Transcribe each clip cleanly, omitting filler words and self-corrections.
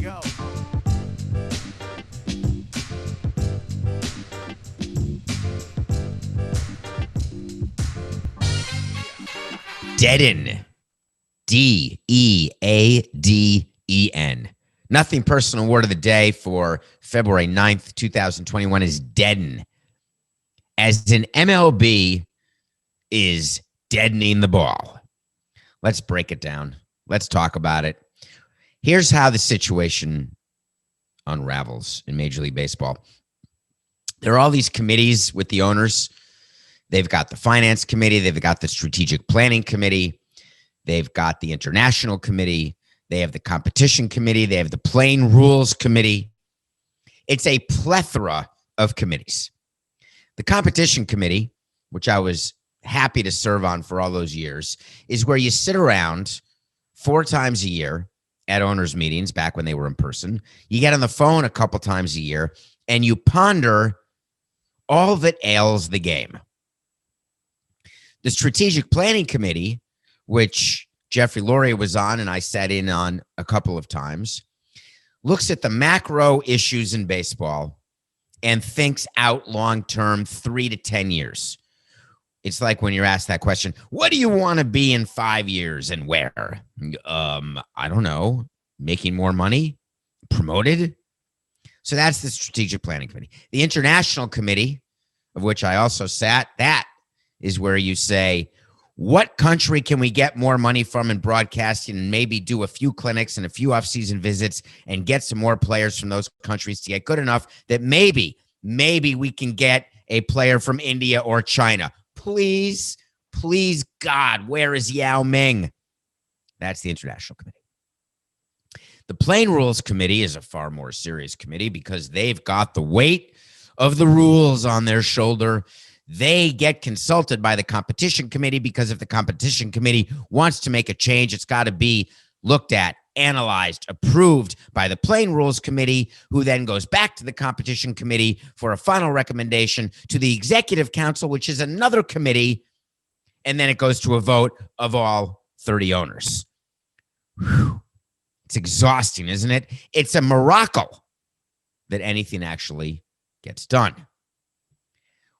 go. Deaden. D-E-A-D-E-N. Nothing personal word of the day for February 9th, 2021 is deaden. As in MLB is deadening the ball. Let's break it down. Let's talk about it. Here's how the situation unravels in Major League Baseball. There are all these committees with the owners. They've got the finance committee. They've got the strategic planning committee. They've got the international committee. They have the competition committee. They have the playing rules committee. It's a plethora of committees. The competition committee, which I was happy to serve on for all those years, is where you sit around 4 times a year at owners' meetings back when they were in person. You get on the phone a couple times a year, and you ponder all that ails the game. The strategic planning committee, which Jeffrey Lurie was on and I sat in on a couple of times, looks at the macro issues in baseball and thinks out long-term 3 to 10 years. It's like when you're asked that question, what do you want to be in 5 years and where? I don't know, making more money, promoted. So that's the strategic planning committee. The international committee, of which I also sat, that is where you say, what country can we get more money from in broadcasting and maybe do a few clinics and a few off-season visits and get some more players from those countries to get good enough that maybe we can get a player from India or China. Please, God, where is Yao Ming? That's the international committee. The playing rules committee is a far more serious committee because they've got the weight of the rules on their shoulder. They get consulted by the competition committee because if the competition committee wants to make a change, it's got to be looked at, analyzed, approved by the playing rules committee, who then goes back to the competition committee for a final recommendation to the executive council, which is another committee, and then it goes to a vote of all 30 owners. Whew. It's exhausting, isn't it? It's a miracle that anything actually gets done.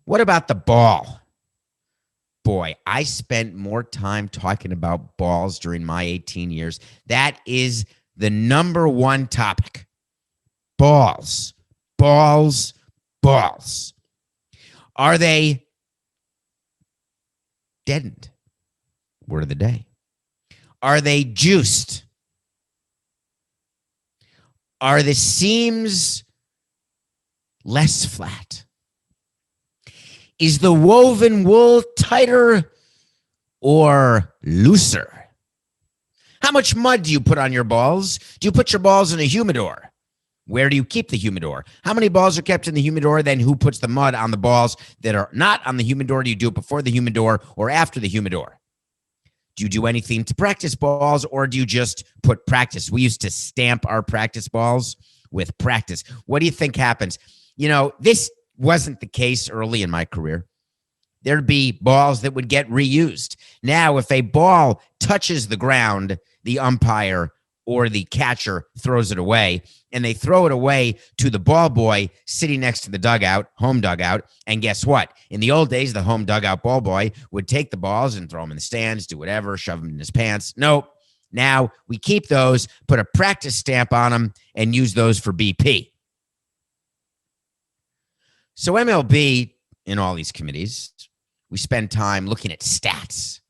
What about the ball? Boy, I spent more time talking about balls during my 18 years. That is the number one topic. Balls. Balls. Balls. Are they deadened? Word of the day. Are they juiced? Are the seams less flat? Is the woven wool tighter or looser? How much mud do you put on your balls? Do you put your balls in a humidor? Where do you keep the humidor? How many balls are kept in the humidor? Then who puts the mud on the balls that are not on the humidor? Do you do it before the humidor or after the humidor? Do you do anything to practice balls, or do you just put practice? We used to stamp our practice balls with practice. What do you think happens? You know, this wasn't the case early in my career. There'd be balls that would get reused. Now, if a ball touches the ground, the umpire or the catcher throws it away, and they throw it away to the ball boy sitting next to the dugout, home dugout. And guess what? In the old days, the home dugout ball boy would take the balls and throw them in the stands, do whatever, shove them in his pants. Nope. Now we keep those, put a practice stamp on them, and use those for BP. So MLB, in all these committees, we spend time looking at stats.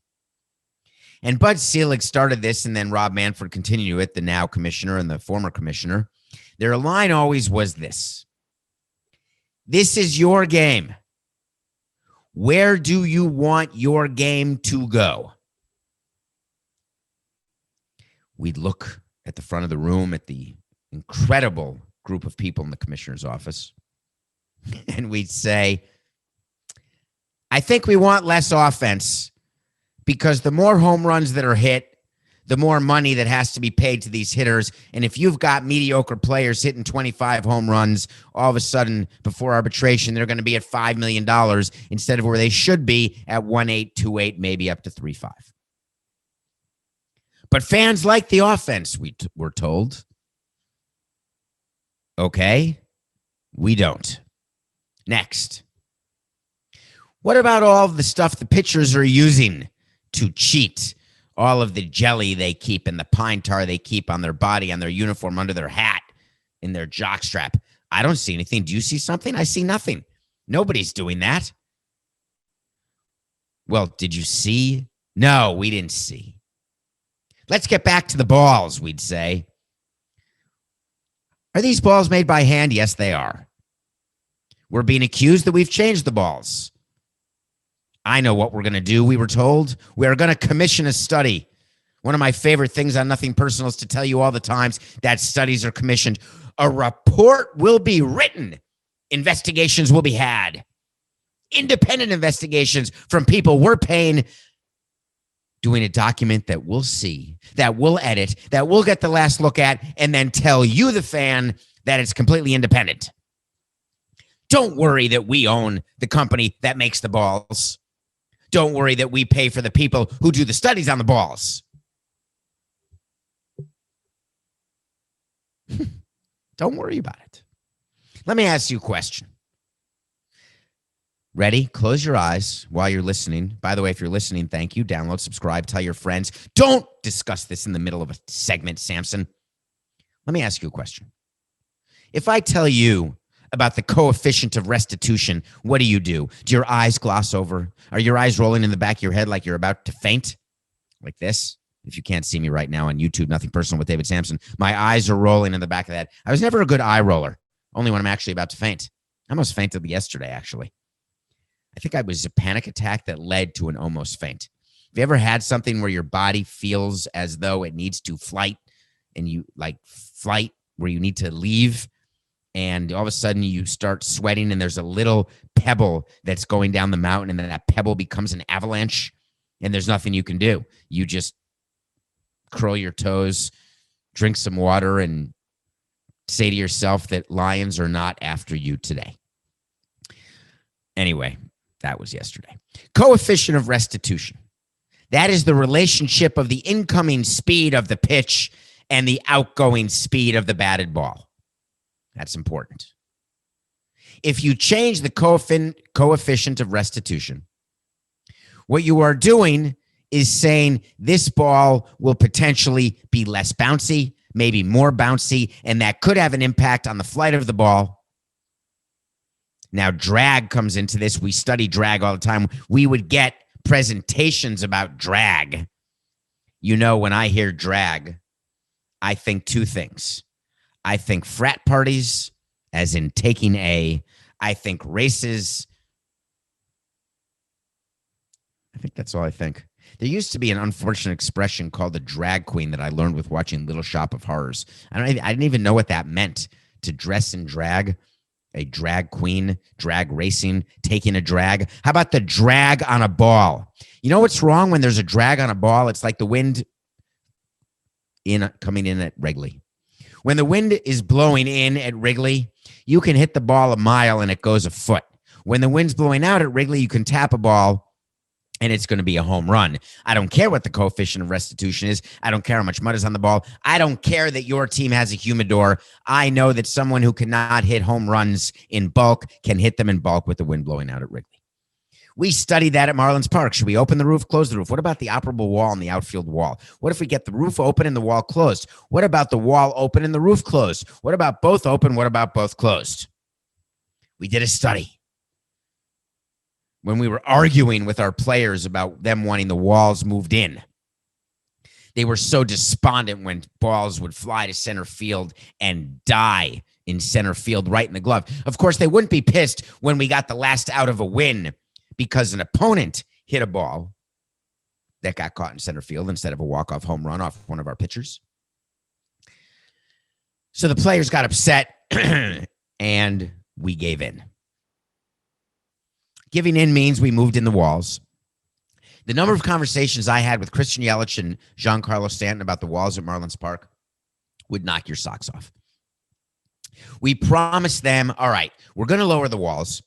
And Bud Selig started this, and then Rob Manfred continued it, the now commissioner and the former commissioner. Their line always was this: this is your game. Where do you want your game to go? We'd look at the front of the room at the incredible group of people in the commissioner's office, and we'd say, I think we want less offense, because the more home runs that are hit, the more money that has to be paid to these hitters. And if you've got mediocre players hitting 25 home runs, all of a sudden, before arbitration, they're going to be at $5 million instead of where they should be at 1.8, 2.8, maybe up to 3.5. But fans like the offense, we were told. Okay? We don't. Next. What about all the stuff the pitchers are using to cheat? All of the jelly they keep and the pine tar they keep on their body, on their uniform, under their hat, in their jockstrap. I don't see anything. Do you see something? I see nothing. Nobody's doing that. Well, did you see? No, we didn't see. Let's get back to the balls, we'd say. Are these balls made by hand? Yes, they are. We're being accused that we've changed the balls. I know what we're going to do. We were told we are going to commission a study. One of my favorite things on Nothing Personal is to tell you all the times that studies are commissioned. A report will be written. Investigations will be had. Independent investigations from people we're paying, doing a document that we'll see, that we'll edit, that we'll get the last look at, and then tell you, the fan, that it's completely independent. Don't worry that we own the company that makes the balls. Don't worry that we pay for the people who do the studies on the balls. Don't worry about it. Let me ask you a question. Ready? Close your eyes while you're listening. By the way, if you're listening, thank you. Download, subscribe, tell your friends. Don't discuss this in the middle of a segment, Samson. Let me ask you a question. If I tell you about the coefficient of restitution, what do? Do your eyes gloss over? Are your eyes rolling in the back of your head like you're about to faint? Like this? If you can't see me right now on YouTube, Nothing Personal with David Samson, my eyes are rolling in the back of that. I was never a good eye roller, only when I'm actually about to faint. I almost fainted yesterday, actually. I think I was a panic attack that led to an almost faint. Have you ever had something where your body feels as though it needs to flight, and you like flight where you need to leave, and all of a sudden you start sweating and there's a little pebble that's going down the mountain, and then that pebble becomes an avalanche, and there's nothing you can do. You just curl your toes, drink some water, and say to yourself that lions are not after you today. Anyway, that was yesterday. Coefficient of restitution. That is the relationship of the incoming speed of the pitch and the outgoing speed of the batted ball. That's important. If you change the coefficient of restitution, what you are doing is saying this ball will potentially be less bouncy, maybe more bouncy, and that could have an impact on the flight of the ball. Now, drag comes into this. We study drag all the time. We would get presentations about drag. You know, when I hear drag, I think two things. I think frat parties, as in taking A. I think races. I think that's all I think. There used to be an unfortunate expression called the drag queen that I learned with watching Little Shop of Horrors. I didn't even know what that meant, to dress in drag. A drag queen, drag racing, taking a drag. How about the drag on a ball? You know what's wrong when there's a drag on a ball? It's like the wind coming in at Wrigley. When the wind is blowing in at Wrigley, you can hit the ball a mile and it goes a foot. When the wind's blowing out at Wrigley, you can tap a ball and it's going to be a home run. I don't care what the coefficient of restitution is. I don't care how much mud is on the ball. I don't care that your team has a humidor. I know that someone who cannot hit home runs in bulk can hit them in bulk with the wind blowing out at Wrigley. We studied that at Marlins Park. Should we open the roof, close the roof? What about the operable wall and the outfield wall? What if we get the roof open and the wall closed? What about the wall open and the roof closed? What about both open? What about both closed? We did a study. When we were arguing with our players about them wanting the walls moved in, they were so despondent when balls would fly to center field and die in center field right in the glove. Of course, they wouldn't be pissed when we got the last out of a win because an opponent hit a ball that got caught in center field instead of a walk-off home run off one of our pitchers. So the players got upset and we gave in. Giving in means we moved in the walls. The number of conversations I had with Christian Yelich and Giancarlo Stanton about the walls at Marlins Park would knock your socks off. We promised them, all right, we're going to lower the walls,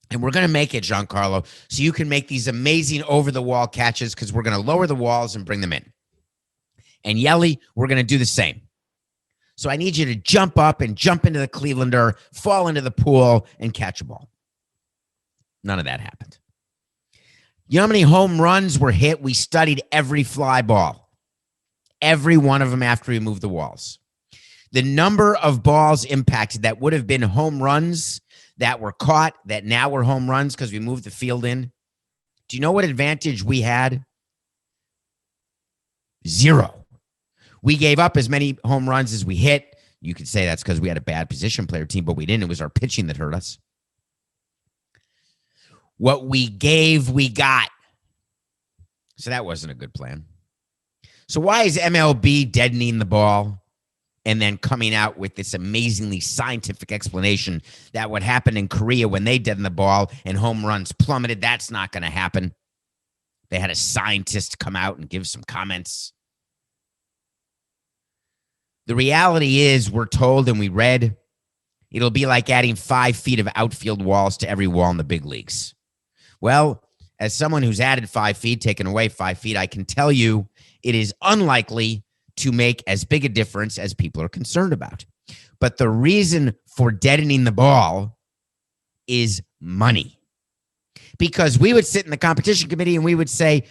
and we're going to make it, Giancarlo, so you can make these amazing over-the-wall catches because we're going to lower the walls and bring them in. And Yelly, we're going to do the same. So I need you to jump up and jump into the Clevelander, fall into the pool, and catch a ball. None of that happened. You know how many home runs were hit? We studied every fly ball, every one of them after we moved the walls. The number of balls impacted that would have been home runs that were caught that now were home runs because we moved the field in. Do you know what advantage we had? 0. We gave up as many home runs as we hit. You could say that's because we had a bad position player team, but we didn't. It was our pitching that hurt us. What we gave, we got. So that wasn't a good plan. So why is MLB deadening the ball and then coming out with this amazingly scientific explanation that what happened in Korea when they deadened the ball and home runs plummeted? That's not going to happen. They had a scientist come out and give some comments. The reality is, we're told and we read, it'll be like adding 5 feet of outfield walls to every wall in the big leagues. Well, as someone who's added 5 feet, taken away 5 feet, I can tell you it is unlikely to make as big a difference as people are concerned about. But the reason for deadening the ball is money. Because we would sit in the competition committee and we would say,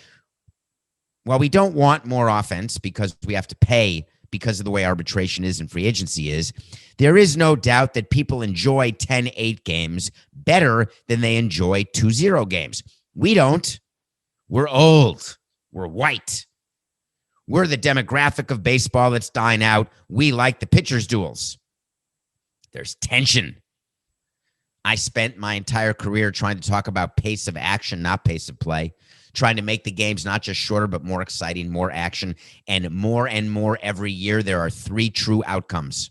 well, we don't want more offense because we have to pay because of the way arbitration is and free agency is. There is no doubt that people enjoy 10-8 games better than they enjoy 2-0 games. We don't. We're old. We're white. We're the demographic of baseball that's dying out. We like the pitchers' duels. There's tension. I spent my entire career trying to talk about pace of action, not pace of play, trying to make the games not just shorter, but more exciting, more action, and more every year. There are 3 true outcomes: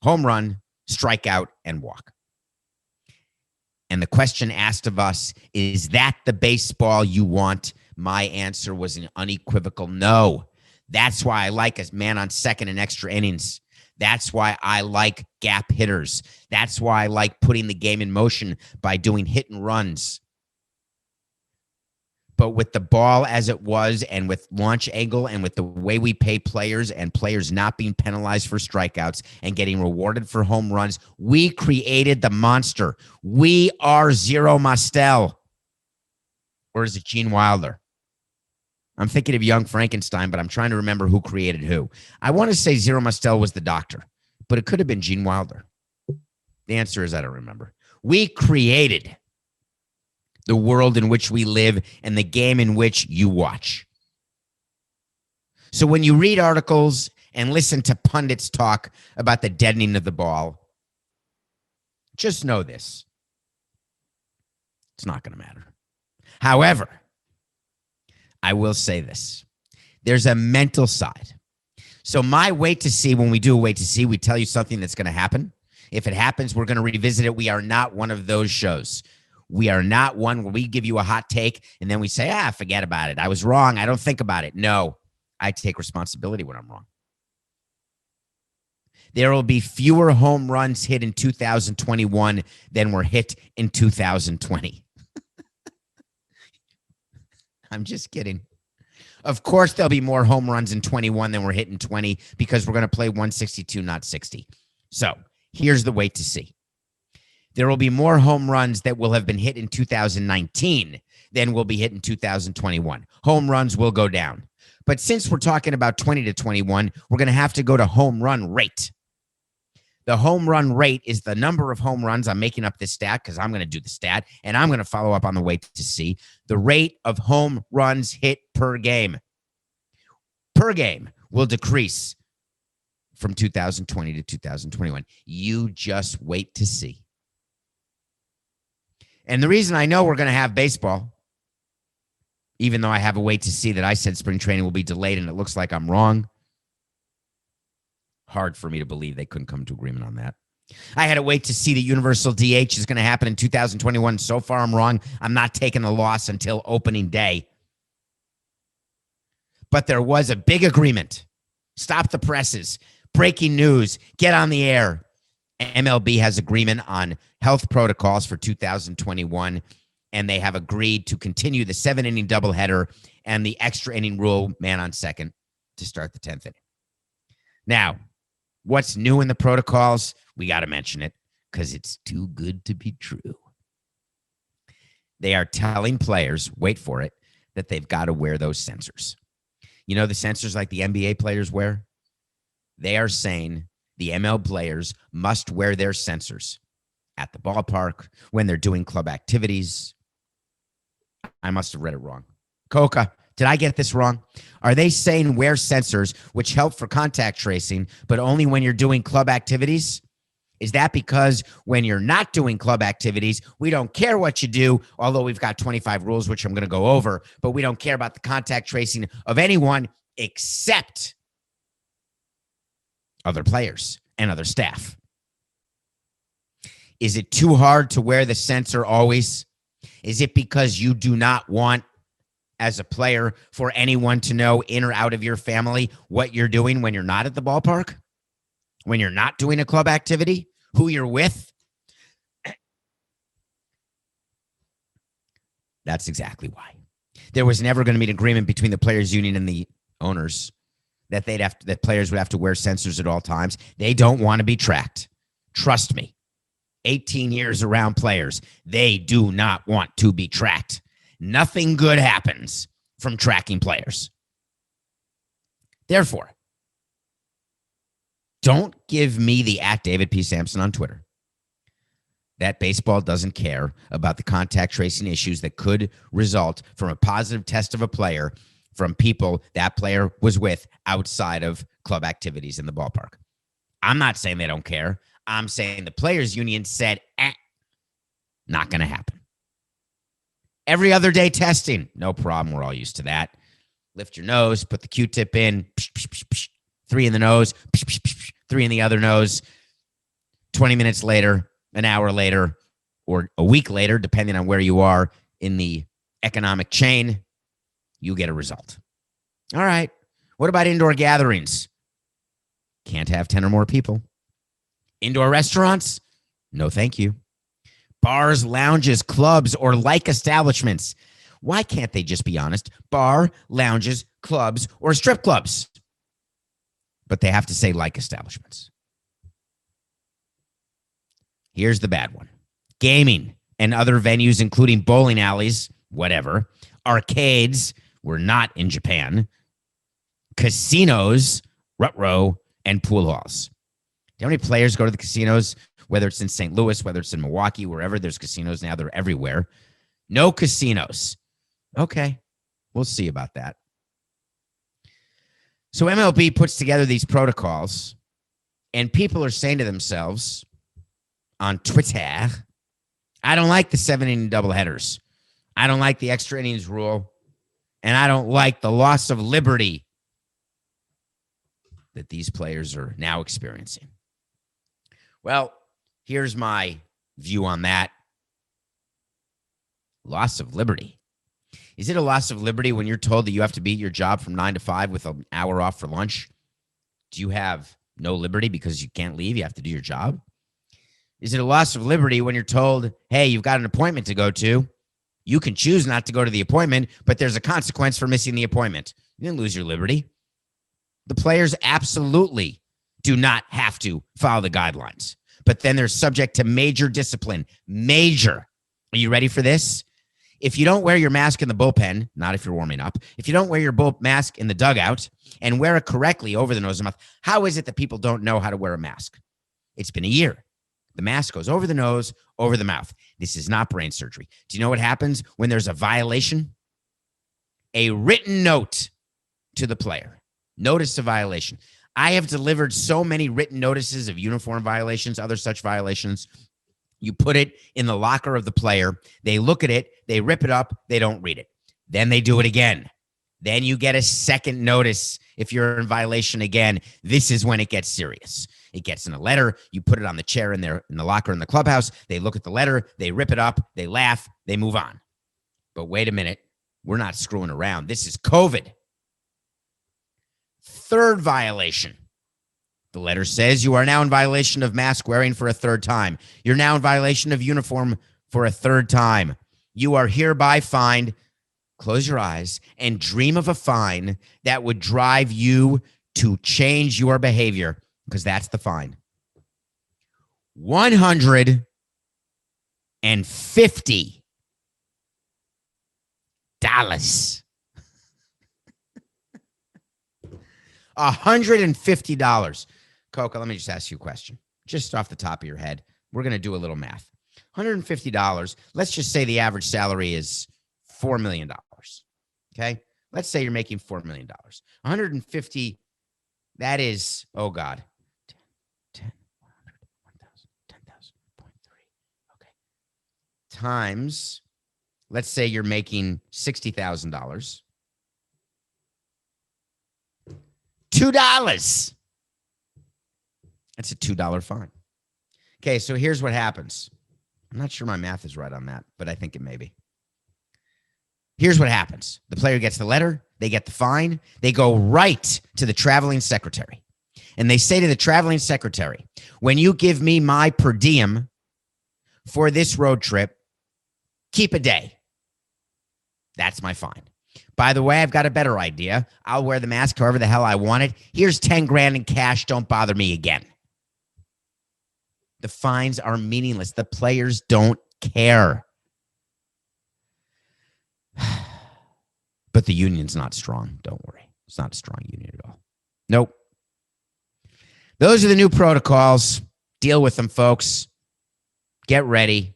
home run, strikeout, and walk. And the question asked of us, is that the baseball you want? My answer was an unequivocal no. That's why I like a man on second in extra innings. That's why I like gap hitters. That's why I like putting the game in motion by doing hit and runs. But with the ball as it was, and with launch angle, and with the way we pay players, and players not being penalized for strikeouts and getting rewarded for home runs, we created the monster. We are Zero Mostel. Or is it Gene Wilder? I'm thinking of Young Frankenstein, but I'm trying to remember who created who. I want to say Zero Mostel was the doctor, but it could have been Gene Wilder. The answer is I don't remember. We created the world in which we live and the game in which you watch. So when you read articles and listen to pundits talk about the deadening of the ball, just know this: it's not going to matter. However, I will say this. There's a mental side. So my wait to see, when we do a wait to see, we tell you something that's going to happen. If it happens, we're going to revisit it. We are not one of those shows. We are not one where we give you a hot take and then we say, forget about it. I was wrong. I don't think about it. No, I take responsibility when I'm wrong. There will be fewer home runs hit in 2021 than were hit in 2020. I'm just kidding. Of course, there'll be more home runs in 21 than were hit in 20 because we're going to play 162, not 60. So here's the wait to see. There will be more home runs that will have been hit in 2019 than will be hit in 2021. Home runs will go down. But since we're talking about 20 to 21, we're going to have to go to home run rate. The home run rate is the number of home runs. I'm making up this stat because I'm going to do the stat, and I'm going to follow up on the wait to see. The rate of home runs hit per game will decrease from 2020 to 2021. You just wait to see. And the reason I know we're going to have baseball, even though I have a wait to see that I said spring training will be delayed and it looks like I'm wrong. Hard for me to believe they couldn't come to agreement on that. I had to wait to see the universal DH is going to happen in 2021. So far, I'm wrong. I'm not taking a loss until opening day. But there was a big agreement. Stop the presses. Breaking news. Get on the air. MLB has agreement on health protocols for 2021, and they have agreed to continue the 7-inning doubleheader and the extra inning rule, man on second, to start the 10th inning. Now, what's new in the protocols, we got to mention it because it's too good to be true. They are telling players, wait for it, that they've got to wear those sensors. You know the sensors like the NBA players wear? They are saying the ML players must wear their sensors at the ballpark when they're doing club activities. I must have read it wrong. Coca, did I get this wrong? Are they saying wear sensors which help for contact tracing, but only when you're doing club activities? Is that because when you're not doing club activities, we don't care what you do, although we've got 25 rules, which I'm going to go over, but we don't care about the contact tracing of anyone except other players and other staff? Is it too hard to wear the sensor always? Is it because you do not want, as a player, for anyone to know in or out of your family what you're doing when you're not at the ballpark? When you're not doing a club activity? Who you're with? That's exactly why. There was never going to be an agreement between the players' union and the owners that that players would have to wear sensors at all times. They don't want to be tracked. Trust me. 18 years around players, they do not want to be tracked. Nothing good happens from tracking players. Therefore, don't give me the @David P. Samson on Twitter that baseball doesn't care about the contact tracing issues that could result from a positive test of a player from people that player was with outside of club activities in the ballpark. I'm not saying they don't care. I'm saying the players' union said, not going to happen. Every other day testing, no problem. We're all used to that. Lift your nose, put the Q-tip in, 3 in the nose, 3 in the other nose. 20 minutes later, an hour later, or a week later, depending on where you are in the economic chain, you get a result. All right. What about indoor gatherings? Can't have 10 or more people. Indoor restaurants? No, thank you. Bars, lounges, clubs, or like establishments. Why can't they just be honest? Bar, lounges, clubs, or strip clubs. But they have to say like establishments. Here's the bad one. Gaming and other venues, including bowling alleys, whatever, arcades, we're not in Japan, casinos, rut-row, and pool halls. Do you know how many players go to the casinos, whether it's in St. Louis, whether it's in Milwaukee, wherever there's casinos now, they're everywhere. No casinos. Okay, we'll see about that. So MLB puts together these protocols, and people are saying to themselves on Twitter, I don't like the 7-inning doubleheaders. I don't like the extra innings rule, and I don't like the loss of liberty that these players are now experiencing. Well, here's my view on that. Loss of liberty. Is it a loss of liberty when you're told that you have to be at your job from 9 to 5 with an hour off for lunch? Do you have no liberty because you can't leave? You have to do your job? Is it a loss of liberty when you're told, hey, you've got an appointment to go to? You can choose not to go to the appointment, but there's a consequence for missing the appointment. You didn't lose your liberty. The players absolutely do not have to follow the guidelines, but then they're subject to major discipline. Major. Are you ready for this? If you don't wear your mask in the bullpen, not if you're warming up, if you don't wear your mask in the dugout and wear it correctly over the nose and mouth, how is it that people don't know how to wear a mask? It's been a year. The mask goes over the nose, over the mouth. This is not brain surgery. Do you know what happens when there's a violation? A written note to the player. Notice of violation. I have delivered so many written notices of uniform violations, other such violations. You put it in the locker of the player. They look at it. They rip it up. They don't read it. Then they do it again. Then you get a second notice if you're in violation again. This is when it gets serious. It gets in a letter. You put it on the chair in the locker in the clubhouse. They look at the letter. They rip it up. They laugh. They move on. But wait a minute. We're not screwing around. This is COVID. Third violation. The letter says you are now in violation of mask wearing for a third time. You're now in violation of uniform for a third time. You are hereby fined. Close your eyes and dream of a fine that would drive you to change your behavior because that's the fine. $150. $150. Coca, let me just ask you a question. Just off the top of your head, we're going to do a little math. $150. Let's just say the average salary is $4 million. Okay? Let's say you're making $4 million. 150, that is, oh God, 10, 100, 1,000, 10,000, 0.3. Okay. Times, let's say you're making $60,000. $2. That's a $2 fine. Okay, so here's what happens. I'm not sure my math is right on that, but I think it may be. Here's what happens. The player gets the letter. They get the fine. They go right to the traveling secretary. And they say to the traveling secretary, when you give me my per diem for this road trip, keep a day. That's my fine. By the way, I've got a better idea. I'll wear the mask however the hell I want it. Here's 10 grand in cash. Don't bother me again. The fines are meaningless. The players don't care. But the union's not strong. Don't worry. It's not a strong union at all. Nope. Those are the new protocols. Deal with them, folks. Get ready.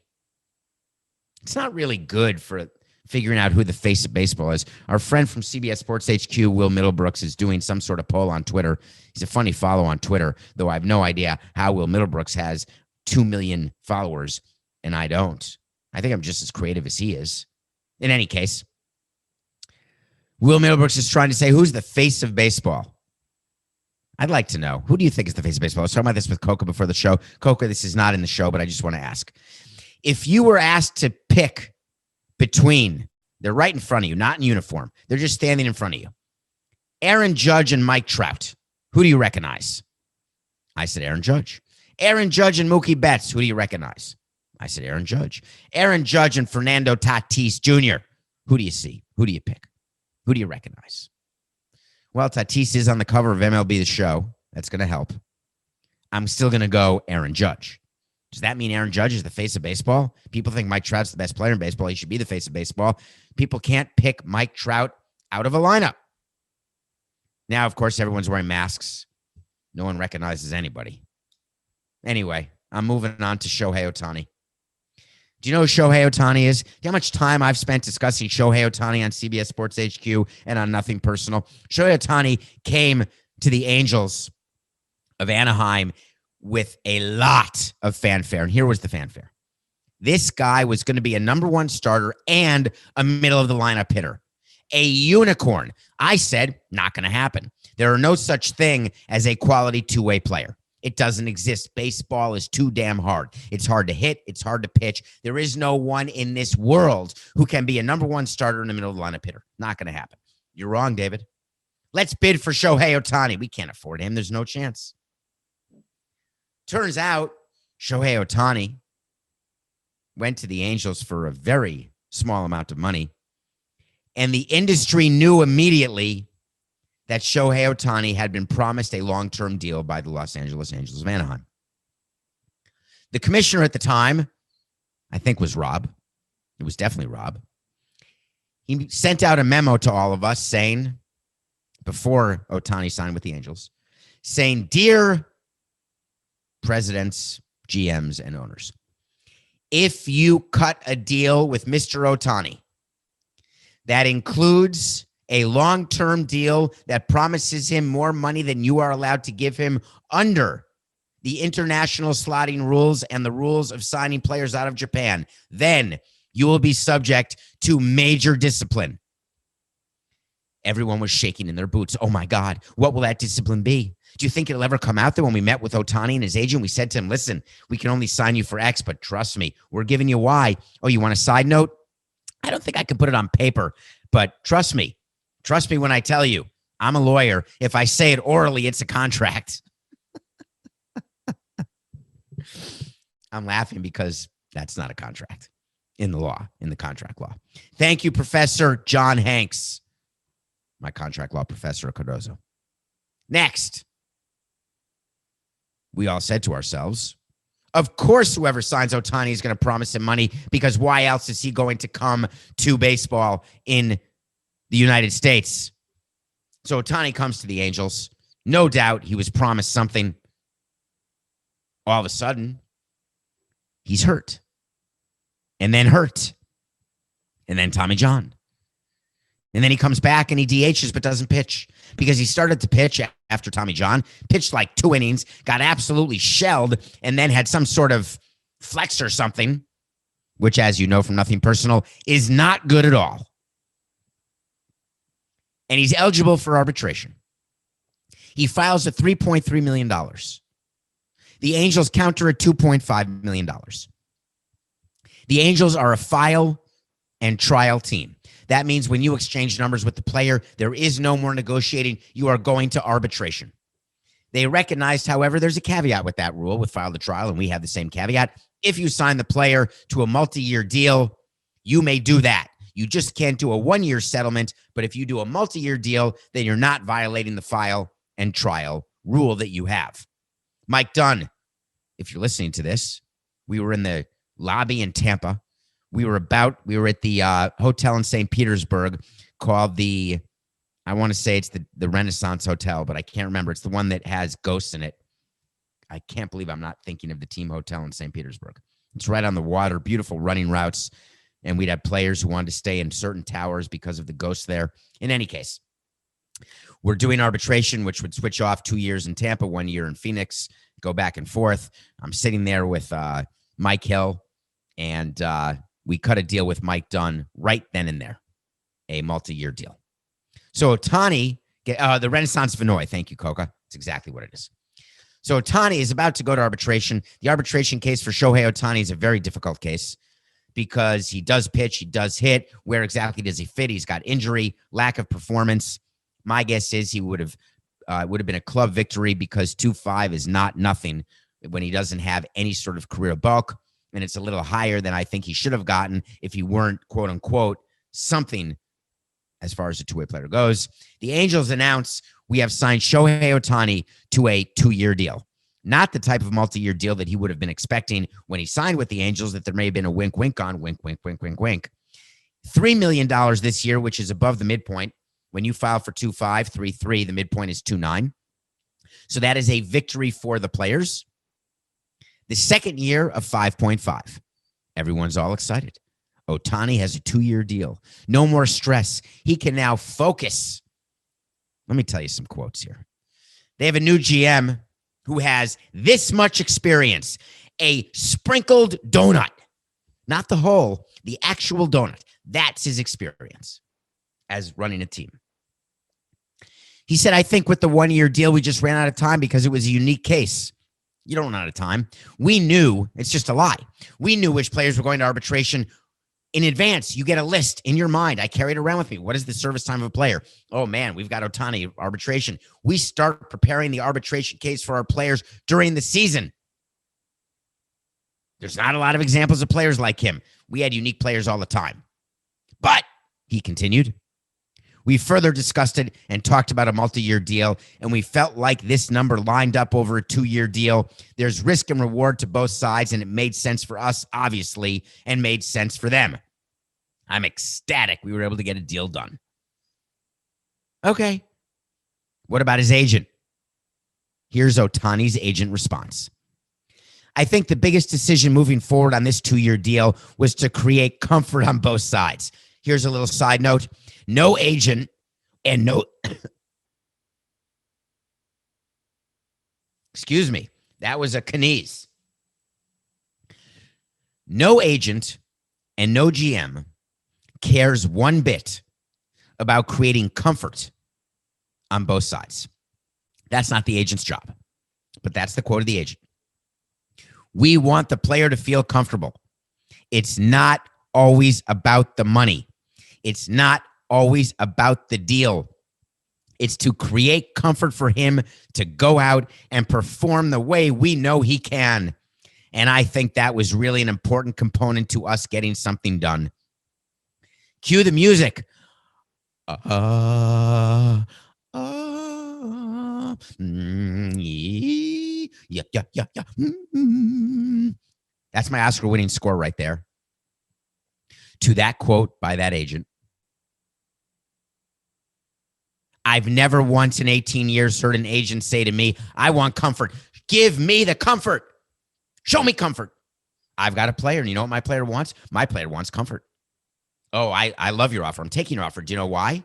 It's not really good for figuring out who the face of baseball is. Our friend from CBS Sports HQ, Will Middlebrooks, is doing some sort of poll on Twitter. He's a funny follow on Twitter, though I have no idea how Will Middlebrooks has 2 million followers, and I don't. I think I'm just as creative as he is. In any case, Will Middlebrooks is trying to say, who's the face of baseball? I'd like to know. Who do you think is the face of baseball? I was talking about this with Coca before the show. Coca, this is not in the show, but I just want to ask. If you were asked to pick between, they're right in front of you, not in uniform. They're just standing in front of you. Aaron Judge and Mike Trout. Who do you recognize? I said Aaron Judge. Aaron Judge and Mookie Betts. Who do you recognize? I said Aaron Judge. Aaron Judge and Fernando Tatis Jr. Who do you see? Who do you pick? Who do you recognize? Well, Tatis is on the cover of MLB The Show. That's going to help. I'm still going to go Aaron Judge. Does that mean Aaron Judge is the face of baseball? People think Mike Trout's the best player in baseball. He should be the face of baseball. People can't pick Mike Trout out of a lineup. Now, of course, everyone's wearing masks. No one recognizes anybody. Anyway, I'm moving on to Shohei Ohtani. Do you know who Shohei Ohtani is? Do you know how much time I've spent discussing Shohei Ohtani on CBS Sports HQ and on Nothing Personal? Shohei Ohtani came to the Angels of Anaheim with a lot of fanfare. And here was the fanfare. This guy was going to be a number one starter and a middle of the lineup hitter. A unicorn. I said, not going to happen. There are no such thing as a quality two-way player. It doesn't exist. Baseball is too damn hard. It's hard to hit. It's hard to pitch. There is no one in this world who can be a number one starter in the middle of the lineup hitter. Not going to happen. You're wrong, David. Let's bid for Shohei Ohtani. We can't afford him. There's no chance. Turns out Shohei Ohtani went to the Angels for a very small amount of money. And the industry knew immediately that Shohei Ohtani had been promised a long-term deal by the Los Angeles Angels of Anaheim. The commissioner at the time, I think, was Rob. It was definitely Rob. He sent out a memo to all of us saying, before Ohtani signed with the Angels, saying, dear presidents, GMs, and owners, if you cut a deal with Mr. Ohtani that includes a long-term deal that promises him more money than you are allowed to give him under the international slotting rules and the rules of signing players out of Japan, then you will be subject to major discipline. Everyone was shaking in their boots. Oh, my God, what will that discipline be? Do you think it'll ever come out there? When we met with Ohtani and his agent, we said to him, listen, we can only sign you for X, but trust me, we're giving you Y. Oh, you want a side note? I don't think I can put it on paper, but trust me. Trust me when I tell you, I'm a lawyer. If I say it orally, it's a contract. I'm laughing because that's not a contract in the law, in the contract law. Thank you, Professor John Hanks, my contract law professor at Cardozo. Next, We all said to ourselves, of course, whoever signs Ohtani is going to promise him money, because why else is he going to come to baseball in the United States? So Ohtani comes to the Angels. No doubt he was promised something. All of a sudden, he's hurt. And then hurt. And then Tommy John. And then he comes back and he DHs but doesn't pitch, because he started to pitch after Tommy John, pitched like 2 innings, got absolutely shelled, and then had some sort of flex or something, which, as you know from Nothing Personal, is not good at all. And he's eligible for arbitration. He files a $3.3 million. The Angels counter at $2.5 million. The Angels are a file and trial team. That means when you exchange numbers with the player, there is no more negotiating. You are going to arbitration. They recognized, however, there's a caveat with that rule with file to trial, and we have the same caveat. If you sign the player to a multi-year deal, you may do that. You just can't do a 1-year settlement, but if you do a multi-year deal, then you're not violating the file and trial rule that you have. Mike Dunn, if you're listening to this, we were in the lobby in Tampa. We were at the hotel in St. Petersburg called I want to say it's the Renaissance Hotel, but I can't remember. It's the one that has ghosts in it. I can't believe I'm not thinking of the team hotel in St. Petersburg. It's right on the water, beautiful running routes. And we'd have players who wanted to stay in certain towers because of the ghosts there. In any case, we're doing arbitration, which would switch off 2 years in Tampa, 1 year in Phoenix, go back and forth. I'm sitting there with Mike Hill, and we cut a deal with Mike Dunn right then and there, a multi-year deal. So Ohtani, the Renaissance Vinoy, thank you, Coca. That's exactly what it is. So Ohtani is about to go to arbitration. The arbitration case for Shohei Ohtani is a very difficult case, because he does pitch, he does hit. Where exactly does he fit? He's got injury, lack of performance. My guess is he would have been a club victory, because 2.5 is not nothing when he doesn't have any sort of career bulk, and it's a little higher than I think he should have gotten if he weren't, quote unquote, something as far as a two-way player goes. The Angels announce we have signed Shohei Ohtani to a 2-year deal. Not the type of multi-year deal that he would have been expecting when he signed with the Angels, that there may have been a wink, wink on, wink, wink, wink, wink, wink. $3 million this year, which is above the midpoint. When you file for 2.5, 3.3, the midpoint is 2.9. So that is a victory for the players. The second year of 5.5. Everyone's all excited. Ohtani has a 2-year deal. No more stress. He can now focus. Let me tell you some quotes here. They have a new GM who has this much experience, a sprinkled donut, not the whole, the actual donut. That's his experience as running a team. He said, I think with the 1-year deal, we just ran out of time because it was a unique case. You don't run out of time. We knew, it's just a lie. We knew which players were going to arbitration in advance. You get a list in your mind. I carry it around with me. What is the service time of a player? Oh, man, we've got Ohtani arbitration. We start preparing the arbitration case for our players during the season. There's not a lot of examples of players like him. We had unique players all the time. But, he continued, we further discussed it and talked about a multi-year deal, and we felt like this number lined up over a 2-year deal. There's risk and reward to both sides, and it made sense for us, obviously, and made sense for them. I'm ecstatic we were able to get a deal done. Okay. What about his agent? Here's Ohtani's agent response. I think the biggest decision moving forward on this 2-year deal was to create comfort on both sides. Here's a little side note. No agent and no... Excuse me. That was a Canese. No agent and no GM cares one bit about creating comfort on both sides. That's not the agent's job, but that's the quote of the agent. We want the player to feel comfortable. It's not always about the money. It's not always about the deal. It's to create comfort for him to go out and perform the way we know he can. And I think that was really an important component to us getting something done. Cue the music. Yeah, yeah, yeah, yeah. Mm-hmm. That's my Oscar-winning score right there. To that quote by that agent. I've never once in 18 years heard an agent say to me, I want comfort. Give me the comfort. Show me comfort. I've got a player, and you know what my player wants? My player wants comfort. Oh, I love your offer. I'm taking your offer. Do you know why?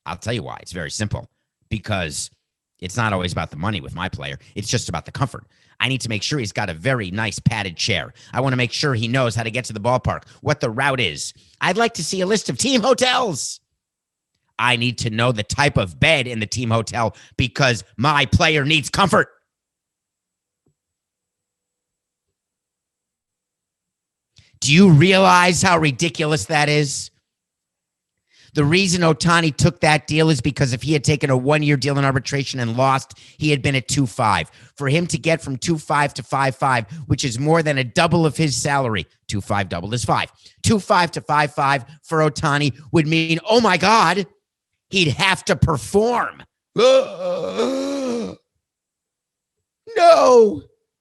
I'll tell you why. It's very simple. Because it's not always about the money with my player. It's just about the comfort. I need to make sure he's got a very nice padded chair. I want to make sure he knows how to get to the ballpark, what the route is. I'd like to see a list of team hotels. I need to know the type of bed in the team hotel because my player needs comfort. Do you realize how ridiculous that is? The reason Ohtani took that deal is because if he had taken a one-year deal in arbitration and lost, he had been at 2.5. For him to get from 2.5 to 5.5, which is more than a double of his salary, 2.5 doubled is 5. 2.5 to 5.5 for Ohtani would mean, oh my God, he'd have to perform. No,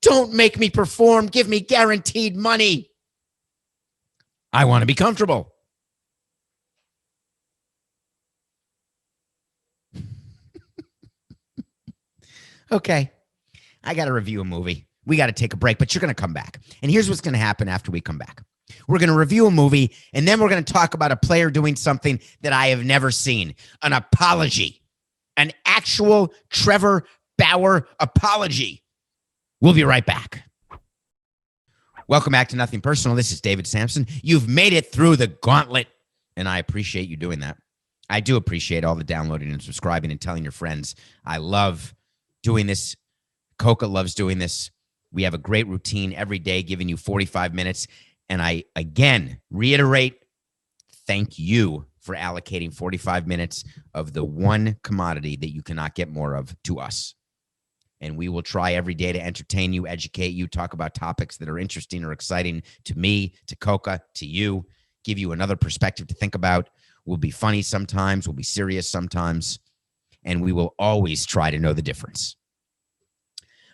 don't make me perform. Give me guaranteed money. I want to be comfortable. Okay, I got to review a movie. We got to take a break, but you're going to come back. And here's what's going to happen after we come back. We're going to review a movie, and then we're going to talk about a player doing something that I have never seen, an apology, an actual Trevor Bauer apology. We'll be right back. Welcome back to Nothing Personal. This is David Samson. You've made it through the gauntlet, and I appreciate you doing that. I do appreciate all the downloading and subscribing and telling your friends. I love doing this. Coca loves doing this. We have a great routine every day, giving you 45 minutes. And I, again, reiterate, thank you for allocating 45 minutes of the one commodity that you cannot get more of to us. And we will try every day to entertain you, educate you, talk about topics that are interesting or exciting to me, to Coca, to you, give you another perspective to think about. We'll be funny sometimes. We'll be serious sometimes. And we will always try to know the difference.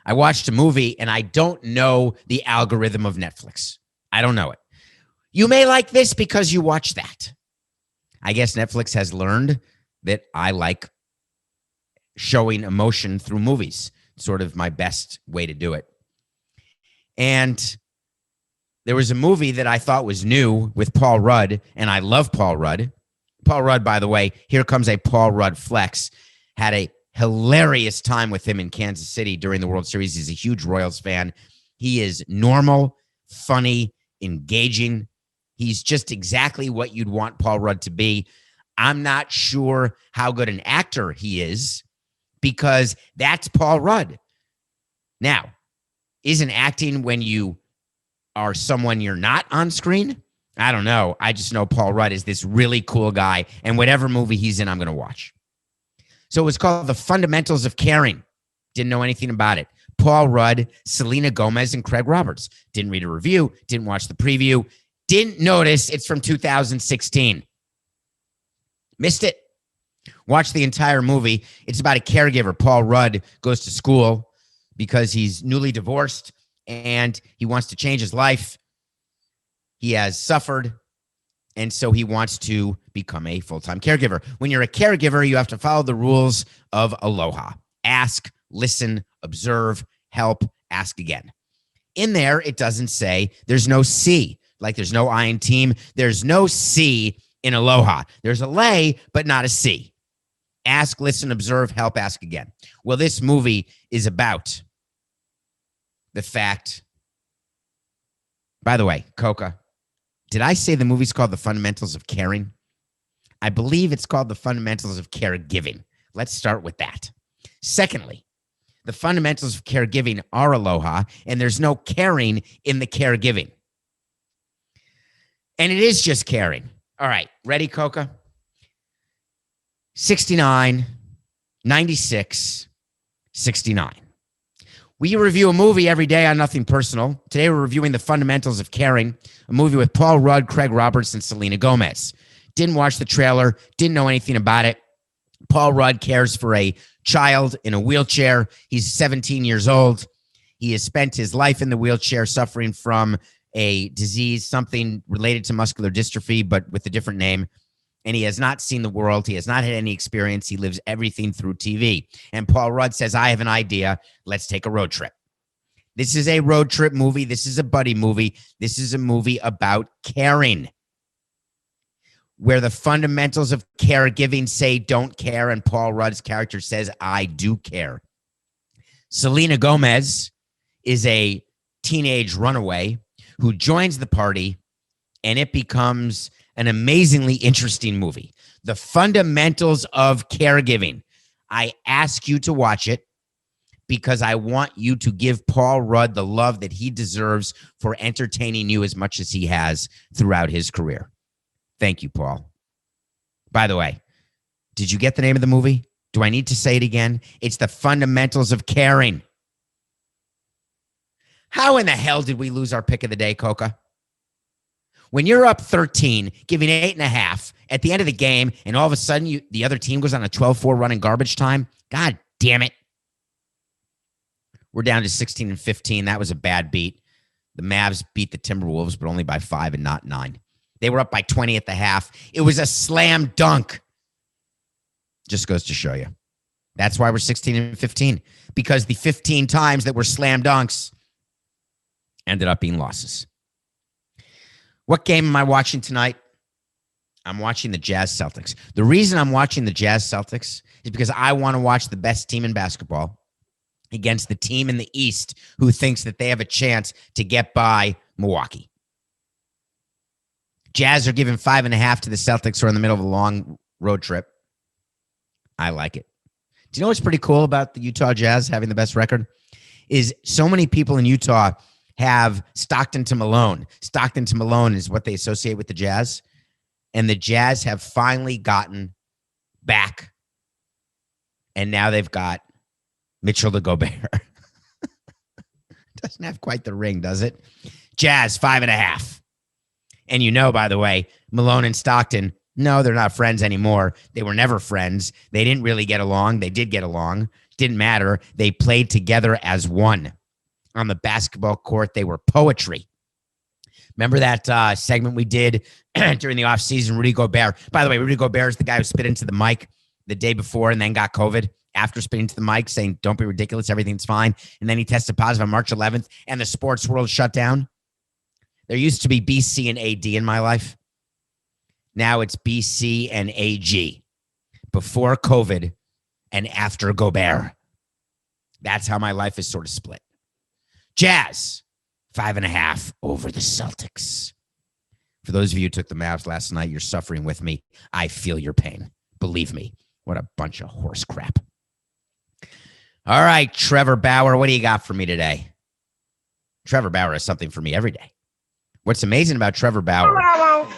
I watched a movie, and I don't know the algorithm of Netflix. I don't know it. You may like this because you watch that. I guess Netflix has learned that I like showing emotion through movies. Sort of my best way to do it. And there was a movie that I thought was new with Paul Rudd, and I love Paul Rudd. Paul Rudd, by the way, here comes a Paul Rudd flex. Had a hilarious time with him in Kansas City during the World Series. He's a huge Royals fan. He is normal, funny, engaging. He's just exactly what you'd want Paul Rudd to be. I'm not sure how good an actor he is because that's Paul Rudd. Now, isn't acting when you are someone you're not on screen? I don't know. I just know Paul Rudd is this really cool guy, and whatever movie he's in, I'm going to watch. So it was called The Fundamentals of Caring. Didn't know anything about it. Paul Rudd, Selena Gomez, and Craig Roberts. Didn't read a review. Didn't watch the preview. Didn't notice it's from 2016. Missed it. Watched the entire movie. It's about a caregiver. Paul Rudd goes to school because he's newly divorced and he wants to change his life. He has suffered, and so he wants to become a full-time caregiver. When you're a caregiver, you have to follow the rules of aloha. Ask, listen, observe, help, ask again. In there, it doesn't say there's no C. Like there's no I in team. There's no C in aloha. There's a lay, but not a C. Ask, listen, observe, help, ask again. Well, this movie is about the fact. By the way, Coca, did I say the movie's called The Fundamentals of Caring? I believe it's called The Fundamentals of Caregiving. Let's start with that. Secondly, the fundamentals of caregiving are aloha, and there's no caring in the caregiving. And it is just caring. All right, ready, Coca? 69, 96, 69. We review a movie every day on Nothing Personal. Today we're reviewing The Fundamentals of Caring, a movie with Paul Rudd, Craig Roberts, and Selena Gomez. Didn't watch the trailer, didn't know anything about it. Paul Rudd cares for a child in a wheelchair. He's 17 years old. He has spent his life in the wheelchair suffering from a disease, something related to muscular dystrophy, but with a different name. And he has not seen the world. He has not had any experience. He lives everything through TV. And Paul Rudd says, I have an idea. Let's take a road trip. This is a road trip movie. This is a buddy movie. This is a movie about caring, where the fundamentals of caregiving say don't care, and Paul Rudd's character says, I do care. Selena Gomez is a teenage runaway who joins the party, and it becomes an amazingly interesting movie. The fundamentals of caregiving. I ask you to watch it because I want you to give Paul Rudd the love that he deserves for entertaining you as much as he has throughout his career. Thank you, Paul. By the way, did you get the name of the movie? Do I need to say it again? It's The Fundamentals of Caring. How in the hell did we lose our pick of the day, Coca? When you're up 13, giving 8.5 at the end of the game, and all of a sudden the other team goes on a 12-4 run in garbage time, God damn it. We're down to 16-15. That was a bad beat. The Mavs beat the Timberwolves, but only by 5 and not 9. They were up by 20 at the half. It was a slam dunk. Just goes to show you. That's why we're 16-15, because the 15 times that were slam dunks ended up being losses. What game am I watching tonight? I'm watching the Jazz Celtics. The reason I'm watching the Jazz Celtics is because I want to watch the best team in basketball against the team in the East who thinks that they have a chance to get by Milwaukee. Jazz are giving 5.5 to the Celtics who are in the middle of a long road trip. I like it. Do you know what's pretty cool about the Utah Jazz having the best record? Is so many people in Utah have Stockton to Malone. Stockton to Malone is what they associate with the Jazz. And the Jazz have finally gotten back. And now they've got Mitchell to Gobert. Doesn't have quite the ring, does it? Jazz, 5.5. And you know, by the way, Malone and Stockton, no, they're not friends anymore. They were never friends. They didn't really get along. They did get along. Didn't matter. They played together as one. On the basketball court, they were poetry. Remember that segment we did during the offseason, Rudy Gobert? By the way, Rudy Gobert is the guy who spit into the mic the day before and then got COVID after spitting to the mic saying, don't be ridiculous, everything's fine. And then he tested positive on March 11th and the sports world shut down. There used to be BC and AD in my life. Now it's BC and AG. Before COVID and after Gobert. That's how my life is sort of split. Jazz, 5.5 over the Celtics. For those of you who took the Mavs last night, you're suffering with me. I feel your pain. Believe me. What a bunch of horse crap. All right, Trevor Bauer, what do you got for me today? Trevor Bauer has something for me every day. What's amazing about Trevor Bauer? I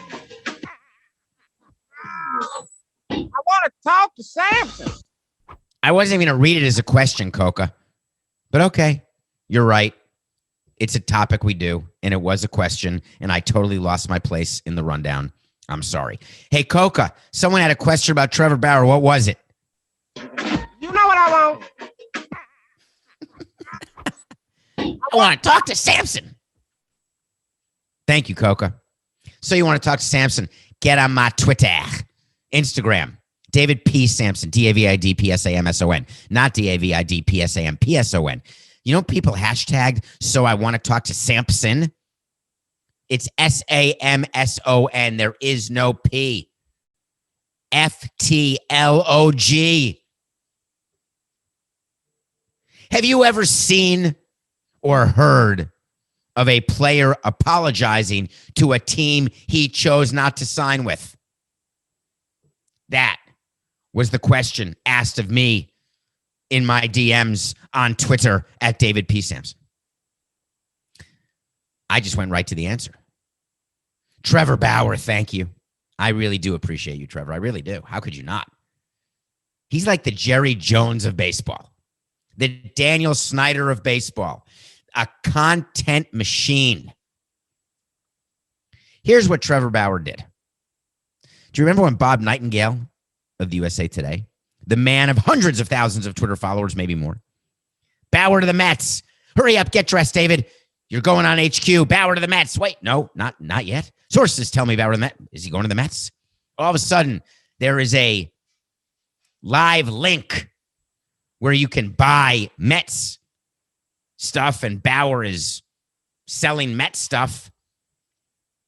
want to talk to Samson. I wasn't even going to read it as a question, Coca. But okay, you're right. It's a topic we do, and it was a question, and I totally lost my place in the rundown. I'm sorry. Hey, Coca, someone had a question about Trevor Bauer. What was it? You know what I want? I want to talk to Samson. Thank you, Coca. So you want to talk to Samson? Get on my Twitter, Instagram, David P. Samson, DAVIDPSAMSON, not DAVIDPSAMPSON. You know, people hashtagged, so I want to talk to Samson. It's SAMSON. There is no P. FTLOG. Have you ever seen or heard of a player apologizing to a team he chose not to sign with? That was the question asked of me in my DMs on Twitter at David P. Samson. I just went right to the answer. Trevor Bauer, thank you. I really do appreciate you, Trevor. I really do. How could you not? He's like the Jerry Jones of baseball, the Daniel Snyder of baseball, a content machine. Here's what Trevor Bauer did. Do you remember when Bob Nightingale of the USA Today, the man of hundreds of thousands of Twitter followers, maybe more, Bauer to the Mets, Hurry up, get dressed, David. You're going on HQ. Bauer to the Mets. Wait, no, not yet. Sources tell me Bauer to the Mets. Is he going to the Mets? All of a sudden, there is a live link where you can buy Mets stuff, and Bauer is selling Mets stuff.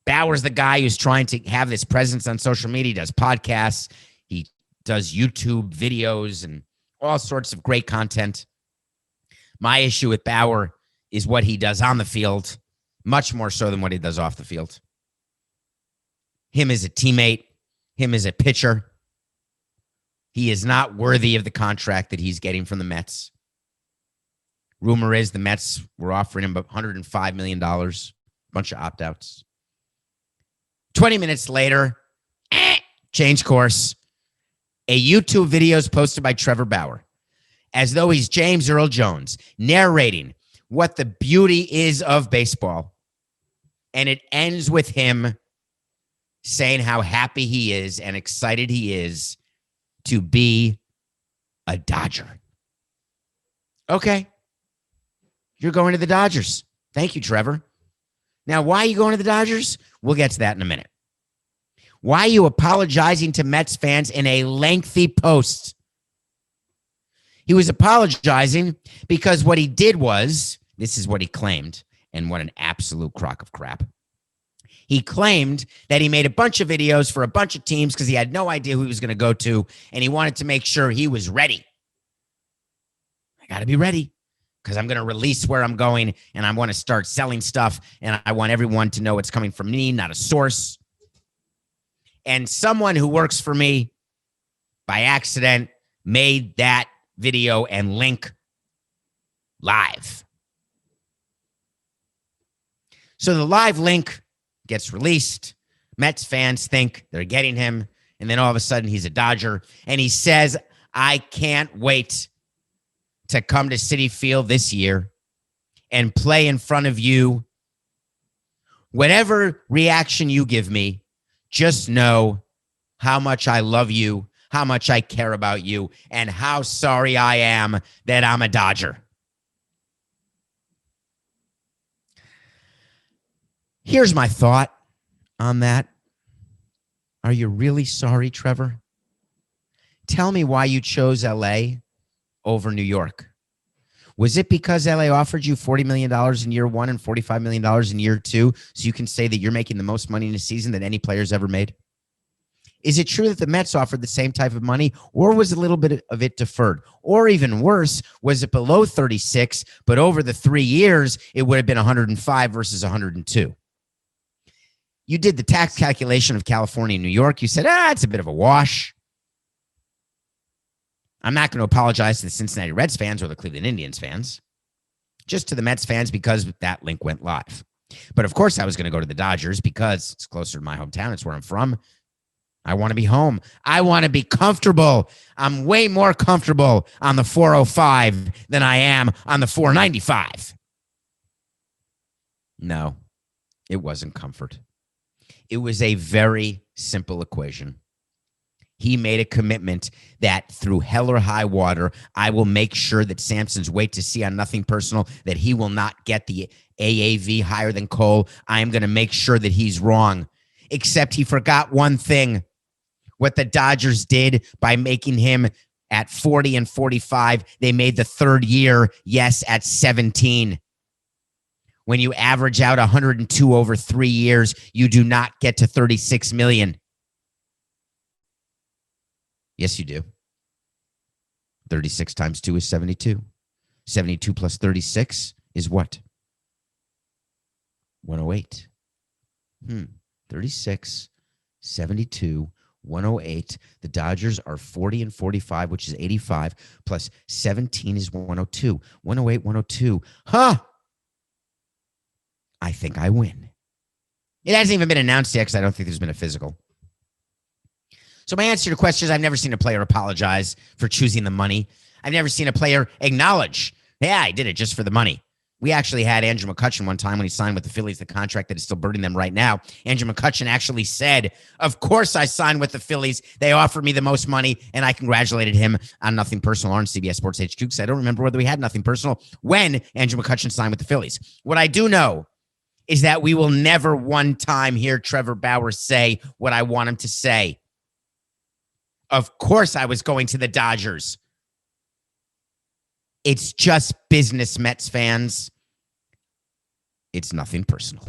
Bauer's the guy who's trying to have this presence on social media. He does podcasts. He does YouTube videos and all sorts of great content. My issue with Bauer is what he does on the field, much more so than what he does off the field. Him as a teammate, him as a pitcher. He is not worthy of the contract that he's getting from the Mets. Rumor is the Mets were offering him $105 million, a bunch of opt-outs. 20 minutes later, change course. A YouTube video is posted by Trevor Bauer, as though he's James Earl Jones, narrating what the beauty is of baseball. And it ends with him saying how happy he is and excited he is to be a Dodger. Okay. You're going to the Dodgers. Thank you, Trevor. Now, why are you going to the Dodgers? We'll get to that in a minute. Why are you apologizing to Mets fans in a lengthy post? He was apologizing because what he did was, this is what he claimed, and what an absolute crock of crap. He claimed that he made a bunch of videos for a bunch of teams because he had no idea who he was going to go to, and he wanted to make sure he was ready. I got to be ready because I'm going to release where I'm going, and I want to start selling stuff, and I want everyone to know it's coming from me, not a source. And someone who works for me by accident made that video and link live. So the live link gets released. Mets fans think they're getting him. And then all of a sudden he's a Dodger. And he says, I can't wait to come to Citi Field this year and play in front of you. Whatever reaction you give me, just know how much I love you, how much I care about you, and how sorry I am that I'm a Dodger. Here's my thought on that. Are you really sorry, Trevor? Tell me why you chose LA over New York. Was it because LA offered you $40 million in year one and $45 million in year two, so you can say that you're making the most money in a season that any player's ever made? Is it true that the Mets offered the same type of money, or was a little bit of it deferred? Or even worse, was it below 36, but over the 3 years, it would have been 105 versus 102? You did the tax calculation of California and New York. You said, it's a bit of a wash. I'm not going to apologize to the Cincinnati Reds fans or the Cleveland Indians fans, just to the Mets fans because that link went live. But of course, I was going to go to the Dodgers because it's closer to my hometown. It's where I'm from. I want to be home. I want to be comfortable. I'm way more comfortable on the 405 than I am on the 495. No, it wasn't comfort. It was a very simple equation. He made a commitment that through hell or high water, I will make sure that Samson's wait to see on Nothing Personal, that he will not get the AAV higher than Cole. I am going to make sure that he's wrong. Except he forgot one thing. What the Dodgers did by making him at 40 and 45, they made the third year, yes, at 17. When you average out 102 over 3 years, you do not get to 36 million. Yes, you do. 36 times 2 is 72. 72 plus 36 is what? 108. 36, 72, 108. The Dodgers are 40 and 45, which is 85, plus 17 is 102. 108, 102. I think I win. It hasn't even been announced yet because I don't think there's been a physical. So my answer to your question is I've never seen a player apologize for choosing the money. I've never seen a player acknowledge, yeah, I did it just for the money. We actually had Andrew McCutchen one time when he signed with the Phillies, the contract that is still burning them right now. Andrew McCutchen actually said, of course I signed with the Phillies. They offered me the most money, and I congratulated him on Nothing Personal on CBS Sports HQ because I don't remember whether we had Nothing Personal when Andrew McCutchen signed with the Phillies. What I do know is that we will never one time hear Trevor Bauer say what I want him to say. Of course I was going to the Dodgers. It's just business, Mets fans. It's nothing personal.